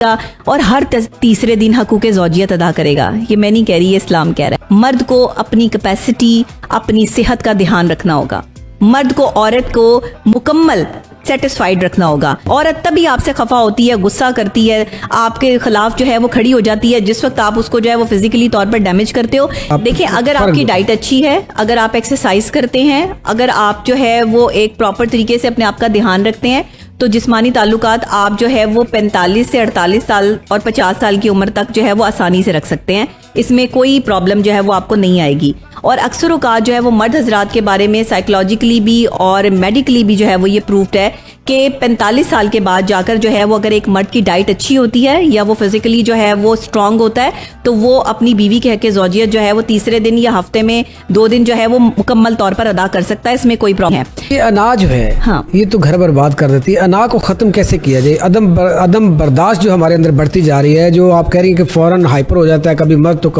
और हर तीसरे दिन हकूक़े ज़ौजियत अदा करेगा। ये मैं नहीं कह रही, ये इस्लाम कह रहा है। मर्द को अपनी कैपेसिटी, अपनी सेहत का ध्यान रखना होगा। मर्द को औरत को मुकम्मल सेटिस्फाइड रखना होगा। औरत तभी आपसे खफा होती है, गुस्सा करती है, आपके खिलाफ जो है वो खड़ी हो जाती है जिस वक्त आप उसको जो है वो फिजिकली तौर पर डैमेज करते हो। देखिए, अगर आपकी डाइट अच्छी है, अगर आप एक्सरसाइज करते हैं, अगर आप जो है वो एक प्रॉपर तरीके से अपने आप का ध्यान रखते हैं, तो जिस्मानी ताल्लुकात आप जो है वो 45 से 48 साल और 50 साल की उम्र तक जो है वो आसानी से रख सकते हैं। इसमें कोई प्रॉब्लम जो है वो आपको नहीं आएगी। और अक्सर औक़ात जो है वो मर्द हजरात के बारे में साइकोलॉजिकली भी और मेडिकली भी जो है वो ये प्रूव्ड है कि 45 साल के बाद जाकर जो है वो अगर एक मर्द की डाइट अच्छी होती है या वो फिजिकली जो है वो स्ट्रांग होता है, तो वो अपनी बीवी के हक़ ज़ौजियत जो है वो तीसरे दिन या हफ्ते में 2 दिन जो है वो मुकम्मल तौर पर अदा कर सकता है। इसमें कोई प्रॉब्लम है। ये अनाज है, हाँ, ये तो घर बर्बाद कर देती है। अनाज को ख़त्म कैसे किया जाए? अदम बर्दाश्त जो हमारे अंदर बढ़ती जा रही है, जो आप कह रही हैं कि फ़ौरन हाइपर हो जाता है, कभी मर्द तो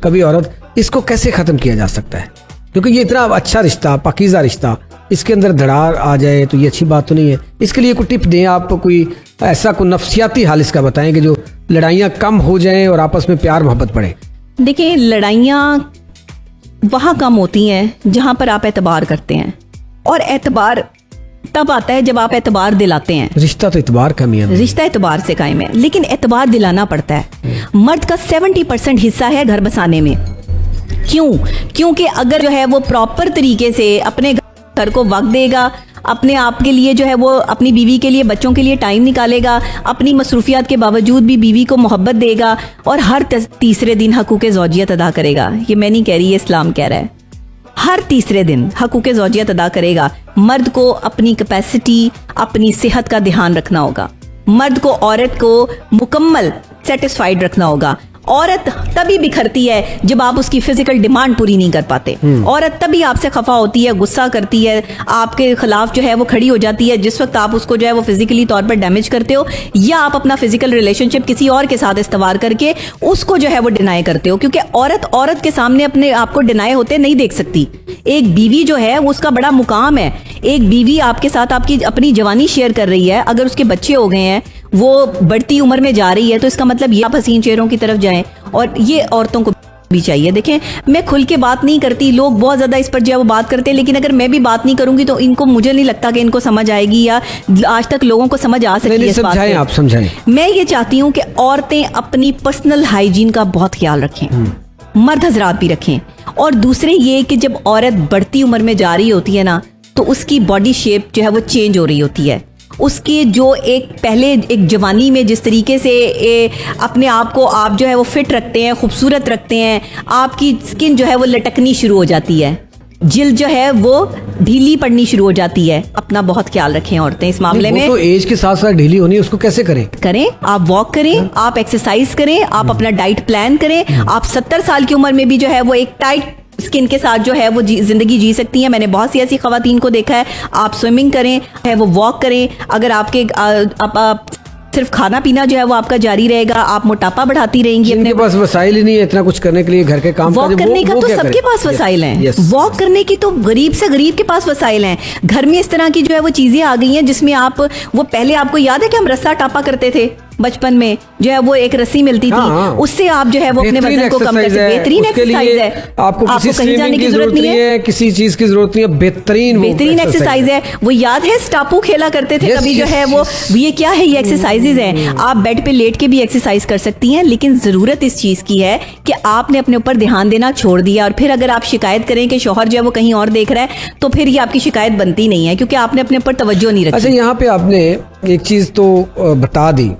कभी औरत, इसको कैसे ख़त्म किया जा सकता है? क्योंकि ये इतना अच्छा रिश्ता, पाकीज़ा रिश्ता, इसके अंदर धड़ार आ जाए तो ये अच्छी बात तो नहीं है। इसके लिए कोई टिप दें आप, कोई ऐसा कोई नफ्सियाती हाल इसका बताएं कि जो लड़ाइयाँ कम हो जाएं और आपस में प्यार मोहब्बत बढ़े। देखिए, लड़ाइयाँ वहाँ कम होती हैं जहाँ पर आप एतबार करते हैं, और एतबार तब आता है जब आप एतबार दिलाते हैं। रिश्ता तो एतबार का है, रिश्ता एतबार से कायम है, लेकिन एतबार दिलाना पड़ता है। मर्द का 70% हिस्सा है घर बसाने में। क्यों? क्योंकि अगर जो है वो प्रॉपर तरीके से अपने घर को वक्त देगा, अपने आप के लिए जो है वो अपनी बीवी के लिए, बच्चों के लिए टाइम निकालेगा, अपनी मसरूफियात के बावजूद भी बीवी को मोहब्बत देगा और हर तीसरे दिन हकूक़े ज़ौजियत अदा करेगा। ये मैं नहीं कह रही, ये इस्लाम कह रहा है। हर तीसरे दिन हकूक़े ज़ौजियत अदा करेगा। मर्द को अपनी कैपेसिटी, अपनी सेहत का ध्यान रखना होगा। मर्द को औरत को मुकम्मल सेटिस्फाइड रखना होगा। औरत तभी बिखरती है जब आप उसकी फिजिकल डिमांड पूरी नहीं कर पाते। औरत तभी आपसे खफा होती है, गुस्सा करती है, आपके खिलाफ जो है वो खड़ी हो जाती है जिस वक्त आप उसको जो है वो फिजिकली तौर पर डैमेज करते हो, या आप अपना फिजिकल रिलेशनशिप किसी और के साथ इस्तेमाल करके उसको जो है वो डिनाई करते हो। क्योंकि औरत के सामने अपने आप को डिनाई होते नहीं देख सकती। एक बीवी जो है उसका बड़ा मुकाम है। एक बीवी आपके साथ आपकी अपनी जवानी शेयर कर रही है। अगर उसके बच्चे हो गए हैं, वो बढ़ती उम्र में जा रही है, तो इसका मतलब ये आप हसीन चेहरों की तरफ जाएं। और ये औरतों को भी चाहिए। देखें, मैं खुल के बात नहीं करती, लोग बहुत ज्यादा इस पर जो है वो बात करते हैं, लेकिन अगर मैं भी बात नहीं करूंगी तो इनको, मुझे नहीं लगता कि इनको समझ आएगी या आज तक लोगों को समझ आ सकती है इस बात से। आप समझाएं। मैं ये चाहती हूँ कि औरतें अपनी पर्सनल हाइजीन का बहुत ख्याल रखें, मर्द हजरात भी रखें। और दूसरे ये कि जब औरत बढ़ती उम्र में जा रही होती है ना, तो उसकी बॉडी शेप जो है वो चेंज हो रही होती है। उसके जो एक पहले एक जवानी में जिस तरीके से अपने आप को आप जो है वो फिट रखते हैं, खूबसूरत रखते हैं, आपकी स्किन जो है वो लटकनी शुरू हो जाती है, जिल्द जो है वो ढीली पड़नी शुरू हो जाती है। अपना बहुत ख्याल रखें औरतें इस मामले में। तो एज के साथ साथ ढीली होनी है, उसको कैसे करें? आप वॉक करें, आप एक्सरसाइज करें, आप अपना डाइट प्लान करें। आप 70 साल की उम्र में भी जो है वो एक टाइट स्किन के साथ जो है वो जिंदगी जी सकती हैं। मैंने बहुत सी ऐसी खवातीन को देखा है। आप स्विमिंग करें, है वो वॉक करें। अगर आपके सिर्फ खाना पीना जो है वो आपका जारी रहेगा, आप मोटापा बढ़ाती रहेंगी। अपने पास वसाइल ही नहीं है इतना कुछ करने के लिए, घर के काम वॉक करने का तो सबके पास वसाइल हैं। वॉक करने की तो गरीब से गरीब के पास वसाइल हैं। घर में इस तरह की जो है वो चीजें आ गई हैं जिसमें आप, वो पहले आपको याद है कि हम रस्सा टापा करते थे बचपन में, जो है वो एक रस्सी मिलती थी, उससे आप जो है वो अपने वजन को कम करते। बेहतरीन एक्सरसाइज है। आपको कहीं जाने की जरूरत नहीं है, किसी चीज की जरूरत नहीं है। बेहतरीन एक्सरसाइज है। वो याद है स्टापू खेला करते थे कभी, जो है वो ये क्या है, ये एक्सरसाइजेज हैं। आप बेड पे लेट के भी एक्सरसाइज कर सकती हैं, लेकिन जरूरत इस चीज की है कि आपने अपने ऊपर ध्यान देना छोड़ दिया। और फिर अगर आप शिकायत करें कि शौहर जो है वो कहीं और देख रहा है, तो फिर ये आपकी शिकायत बनती नहीं है, क्योंकि आपने अपने ऊपर तवज्जो नहीं रखी। अच्छा, यहाँ पे आपने एक चीज तो बता दी,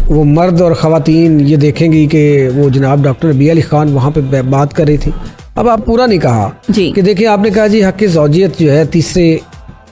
वो मर्द और ख़वातीन ये देखेंगी कि वो जनाब डॉक्टर रबीआ अली खान वहाँ पे बात कर रही थी। अब आप पूरा नहीं कहा जी, कि देखिए आपने कहा जी हक़ ज़ौजियत जो है तीसरे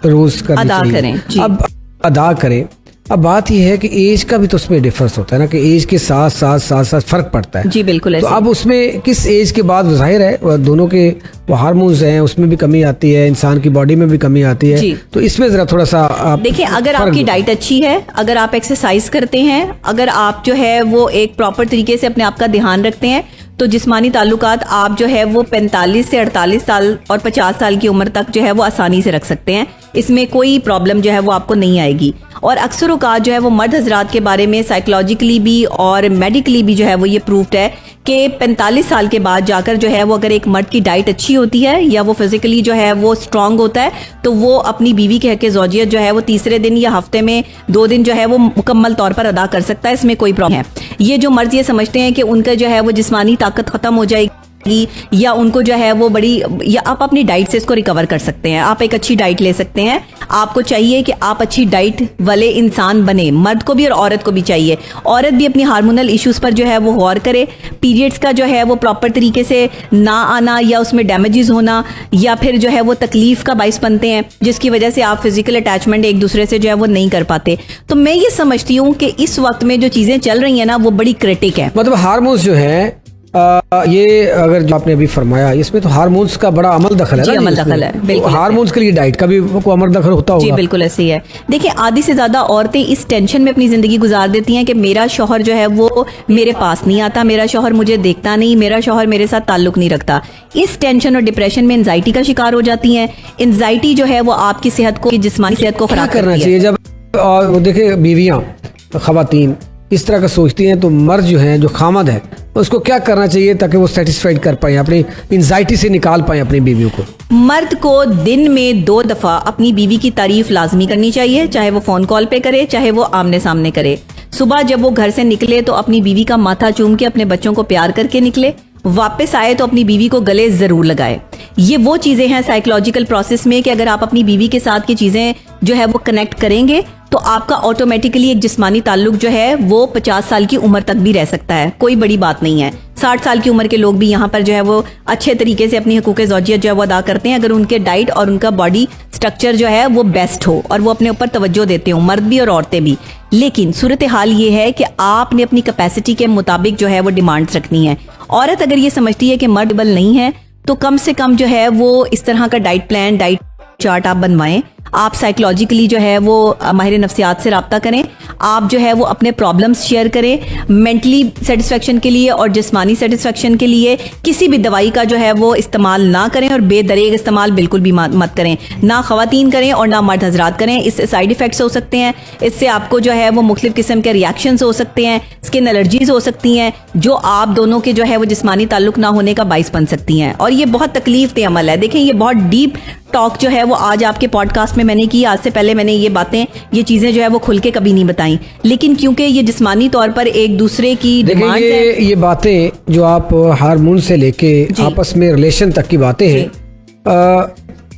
रोज अदा करें जी। अब अदा करें। अब बात यह है कि एज का भी तो उसमें डिफरेंस होता है ना, कि एज के साथ साथ फर्क पड़ता है। जी बिल्कुल। तो अब उसमें किस एज के बाद जाहिर है दोनों के वो हार्मोन्स हैं, उसमें भी कमी आती है, इंसान की बॉडी में भी कमी आती है। तो इसमें जरा थोड़ा सा देखिए, अगर आपकी डाइट अच्छी है, अगर आप एक्सरसाइज करते हैं, अगर आप जो है वो एक प्रॉपर तरीके से अपने आप का ध्यान रखते हैं, तो जिस्मानी ताल्लुकात आप जो है वो 45 से 48 साल और 50 साल की उम्र तक जो है वो आसानी से रख सकते हैं। इसमें कोई प्रॉब्लम जो है वो आपको नहीं आएगी। और अक्सर औक़ात जो है वो मर्द हजरात के बारे में साइकोलॉजिकली भी और मेडिकली भी जो है वो ये प्रूफ्ड है कि 45 साल के बाद जाकर जो है वो अगर एक मर्द की डाइट अच्छी होती है या वो फिजिकली जो है वो स्ट्रांग होता है तो वो अपनी बीवी के हक़ ज़ौजियत जो है वो तीसरे दिन या हफ्ते में 2 दिन जो है वो मुकम्मल तौर पर अदा कर सकता है। इसमें कोई प्रॉब्लम है। ये जो मर्द ये समझते हैं कि उनका जो है वो जिस्मानी ताकत ख़त्म हो जाएगी या उनको जो है वो बड़ी, या आप अपनी डाइट से इसको रिकवर कर सकते हैं। आप एक अच्छी डाइट ले सकते हैं। आपको चाहिए कि आप अच्छी डाइट वाले इंसान बने, मर्द को भी और औरत को भी चाहिए। औरत भी अपनी हार्मोनल इश्यूज पर जो है वो गौर करे। पीरियड्स का जो है वो प्रॉपर तरीके से ना आना या उसमें डैमेजेस होना या फिर जो है वो तकलीफ का बाइस बनते हैं जिसकी वजह से आप फिजिकल अटैचमेंट एक दूसरे से जो है वो नहीं कर पाते। तो मैं ये समझती हूँ कि इस वक्त में जो चीजें चल रही है ना वो बड़ी क्रिटिक है। मतलब हार्मोन्स जो है ये अगर जो आपने अभी फरमाया इसमें तो हार्मोन्स का बड़ा अमल दखल है जी, ना? अमल दखल है, बिल्कुल। हार्मोन्स के लिए डाइट का भी को अमल दखल होता होगा। जी बिल्कुल ऐसे ही है। देखिए आधी से ज्यादा औरतें इस टेंशन में अपनी जिंदगी गुजार देती हैं कि मेरा शौहर जो है वो मेरे पास नहीं आता, मेरा शौहर मुझे देखता नहीं, मेरा शौहर मेरे साथ ताल्लुक नहीं रखता। इस टेंशन और डिप्रेशन में एंजाइटी का शिकार हो जाती हैं। एंजाइटी जो है वो आपकी सेहत को, जिस्मानी सेहत को खराब करना चाहिए जब वो देखे बीवियां खवातीन इस तरह का सोचती हैं तो मर्द जो है जो खामद है उसको क्या करना चाहिए ताकि वो सेटिस्फाइड कर पाए, अपनी एंजाइटी से निकाल पाए अपनी बीवियों को? मर्द को दिन में 2 दफा अपनी बीवी की तारीफ लाजमी करनी चाहिए, चाहे वो फोन कॉल पे करे चाहे वो आमने सामने करे। सुबह जब वो घर से निकले तो अपनी बीवी का माथा चूम के अपने बच्चों को प्यार करके निकले। वापस आए तो अपनी बीवी को गले जरूर लगाए। ये वो चीजें हैं साइकोलॉजिकल प्रोसेस में कि अगर आप अपनी बीवी के साथ की चीजें जो है वो कनेक्ट करेंगे तो आपका ऑटोमेटिकली एक जिस्मानी ताल्लुक जो है वो 50 साल की उम्र तक भी रह सकता है। कोई बड़ी बात नहीं है। 60 साल की उम्र के लोग भी यहाँ पर जो है वो अच्छे तरीके से अपनी हकूक़ ज़ौजियत जो है वो अदा करते हैं अगर उनके डाइट और उनका बॉडी स्ट्रक्चर जो है वो बेस्ट हो और वो अपने ऊपर तवज्जो देते हो, मर्द भी और औरतें भी। लेकिन सूरत हाल ये है कि आपने अपनी कैपेसिटी के मुताबिक जो है वो डिमांड्स रखनी है। औरत अगर ये समझती है कि मर्द बल नहीं है तो कम से कम जो है वो इस तरह का डाइट प्लान, डाइट चार्ट आप बनवाएं। आप साइकोलॉजिकली जो है वो माहिर नफ्सियात से रब्ता करें। आप जो है वो अपने प्रॉब्लम्स शेयर करें। मेंटली सेटिस्फेक्शन के लिए और जिस्मानी सेटिस्फेक्शन के लिए किसी भी दवाई का जो है वो इस्तेमाल ना करें और बेदरेग इस्तेमाल बिल्कुल भी मत करें। ना ख़वातीन करें और ना मर्द हजरात करें। इससे साइड इफ़ेक्ट्स हो सकते हैं। इससे आपको जो है वो मुख्तलिफ किस्म के रिएक्शंस हो सकते हैं, स्किन एलर्जीज हो सकती हैं जो आप दोनों के जो है वो जिस्मानी ताल्लुक ना होने का बाइस बन सकती हैं। और ये बहुत तकलीफ दे अमल है। देखें ये बहुत डीप टॉक जो है वो आज आपके पॉडकास्ट में मैंने की। आज से पहले मैंने ये बातें, ये चीजें जो है वो खुल के कभी नहीं बताई, लेकिन क्योंकि ये जिस्मानी तौर पर एक दूसरे की डिमांड है। ये बातें जो आप हार्मोन से लेके आपस में रिलेशन तक की बातें हैं,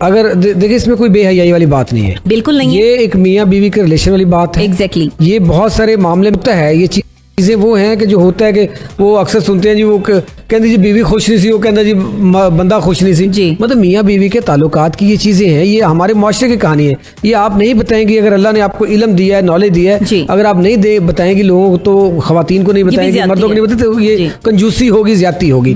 अगर देखिए इसमें कोई बेहयाई वाली बात नहीं है, बिल्कुल नहीं ये एक मियाँ बीवी के रिलेशन वाली बात है। एग्जैक्टली ये बहुत सारे मामले में है। ये चीजें वो हैं कि जो होता है कि वो अक्सर सुनते हैं जी वो कहते जी बीवी खुश नहीं सी, वो कहता जी बंदा खुश नहीं सी जी। मतलब मियाँ बीवी के ताल्लुकात की ये चीजें हैं। ये हमारे माशरे की कहानी है। ये आप नहीं बताएंगी। अगर अल्लाह ने आपको इल्म दिया है, नॉलेज दिया है, अगर आप नहीं बताएंगी लोगों को तो खवातीन को नहीं बताएंगी, मर्दों को नहीं बताते तो ये कंजूसी होगी, ज्यादती होगी।